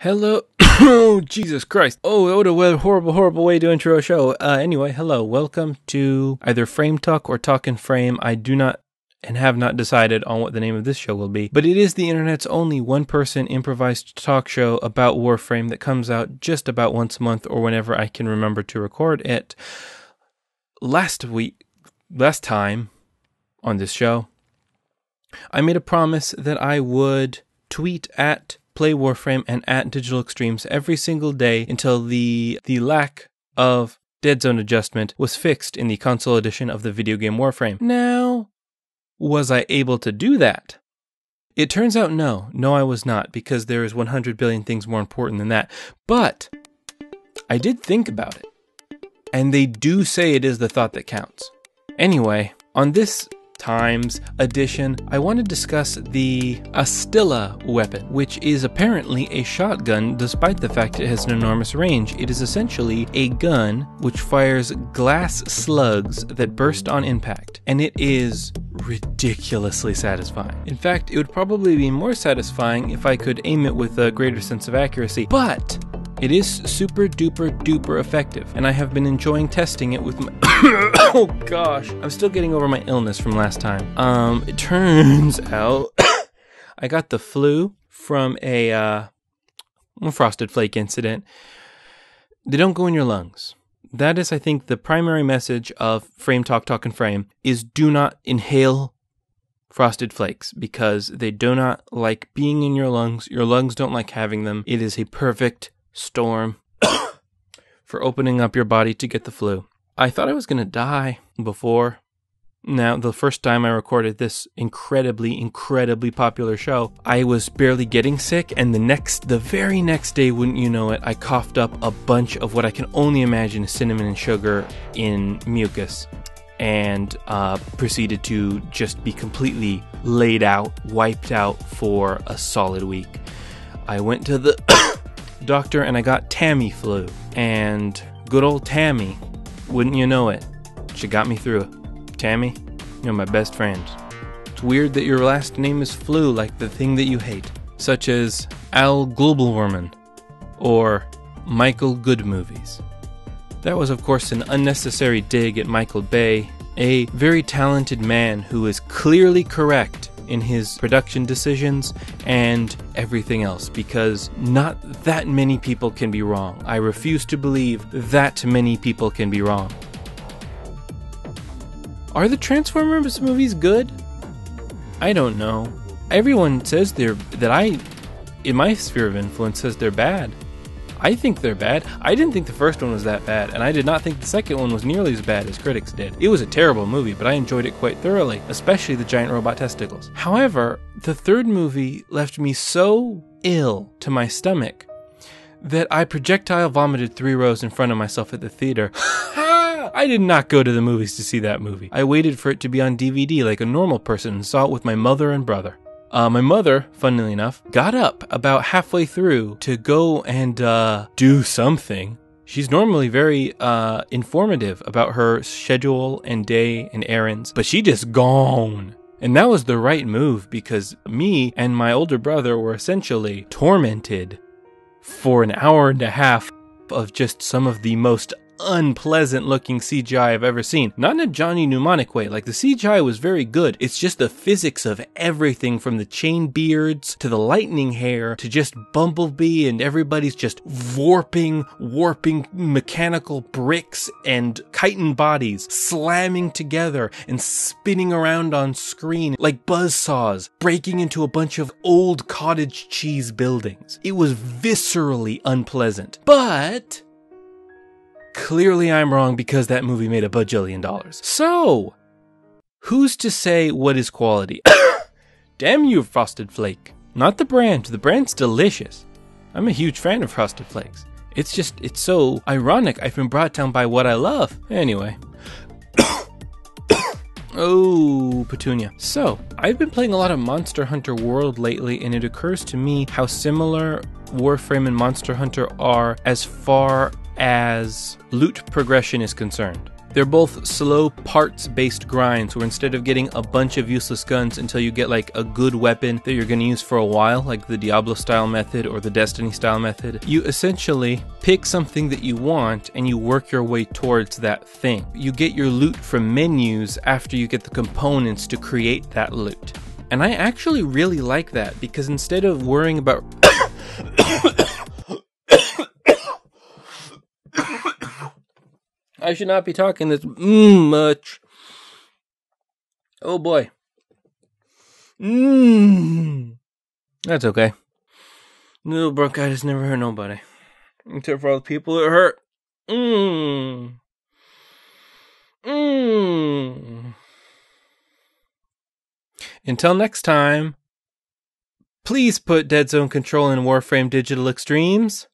Hello. Oh, Jesus Christ. Oh, what a horrible way to intro a show. Anyway, hello. Welcome to either Frame Talk or Talkin Frame. I do not and have not decided on what the name of this show will be, but it is the internet's only one-person improvised talk show about Warframe that comes out just about once a month or whenever I can remember to record it. Last time on this show, I made a promise that I would tweet at Play Warframe and at Digital Extremes every single day until the lack of dead zone adjustment was fixed in the console edition of the video game Warframe. Now, was I able to do that? It turns out no, I was not, because there is 100 billion things more important than that. But I did think about it, and they do say it is the thought that counts. Anyway, on this Times edition, I want to discuss the Astilla weapon, which is apparently a shotgun despite the fact it has an enormous range. It is essentially a gun which fires glass slugs that burst on impact, and it is ridiculously satisfying. In fact, it would probably be more satisfying if I could aim it with a greater sense of accuracy, but it is super duper effective, and I have been enjoying testing it with my oh gosh, I'm still getting over my illness from last time. It turns out I got the flu from a frosted flake incident. They don't go in your lungs. That is, I think, the primary message of FrameTalk Talkin Frame is do not inhale frosted flakes because they do not like being in your lungs. Your lungs don't like having them. It is a perfect storm for opening up your body to get the flu. I thought I was going to die before. Now, the first time I recorded this incredibly popular show, I was barely getting sick, and the very next day, wouldn't you know it, I coughed up a bunch of what I can only imagine is cinnamon and sugar in mucus, and proceeded to just be completely laid out, wiped out for a solid week. I went to the doctor and I got Tamiflu, and good old Tammy, wouldn't you know it, she got me through it. Tammy, you're my best friend. It's weird that your last name is Flu, like the thing that you hate, such as Al Globalworman or Michael Good Movies. That was, of course, an unnecessary dig at Michael Bay, a very talented man who is clearly correct in his production decisions and everything else, because not that many people can be wrong. I refuse to believe that many people can be wrong. Are the Transformers movies good? I don't know. Everyone says in my sphere of influence, says they're bad. I think they're bad. I didn't think the first one was that bad, and I did not think the second one was nearly as bad as critics did. It was a terrible movie, but I enjoyed it quite thoroughly, especially the giant robot testicles. However, the third movie left me so ill to my stomach that I projectile vomited 3 rows in front of myself at the theater. I did not go to the movies to see that movie. I waited for it to be on DVD like a normal person and saw it with my mother and brother. My mother, funnily enough, got up about halfway through to go and do something. She's normally very informative about her schedule and day and errands, but she just gone. And that was the right move, because me and my older brother were essentially tormented for an hour and a half of just some of the most unpleasant looking CGI I've ever seen. Not in a Johnny Mnemonic way, like the CGI was very good. It's just the physics of everything from the chain beards to the lightning hair to just Bumblebee, and everybody's just warping mechanical bricks and chitin bodies slamming together and spinning around on screen like buzzsaws, breaking into a bunch of old cottage cheese buildings. It was viscerally unpleasant. But clearly I'm wrong, because that movie made $1 bajillion. So, who's to say what is quality? Damn you, Frosted Flake. Not the brand. The brand's delicious. I'm a huge fan of Frosted Flakes. It's so ironic I've been brought down by what I love. Anyway. Oh, Petunia. So, I've been playing a lot of Monster Hunter World lately, and it occurs to me how similar Warframe and Monster Hunter are as far as loot progression is concerned. They're both slow parts-based grinds where instead of getting a bunch of useless guns until you get like a good weapon that you're going to use for a while, like the Diablo style method or the Destiny style method, you essentially pick something that you want and you work your way towards that thing. You get your loot from menus after you get the components to create that loot. And I actually really like that because instead of worrying about I should not be talking this much. Oh boy. That's okay. Little bronchitis never hurt nobody. Except for all the people it hurt. Until next time, please put Dead Zone Control in Warframe Digital Extremes.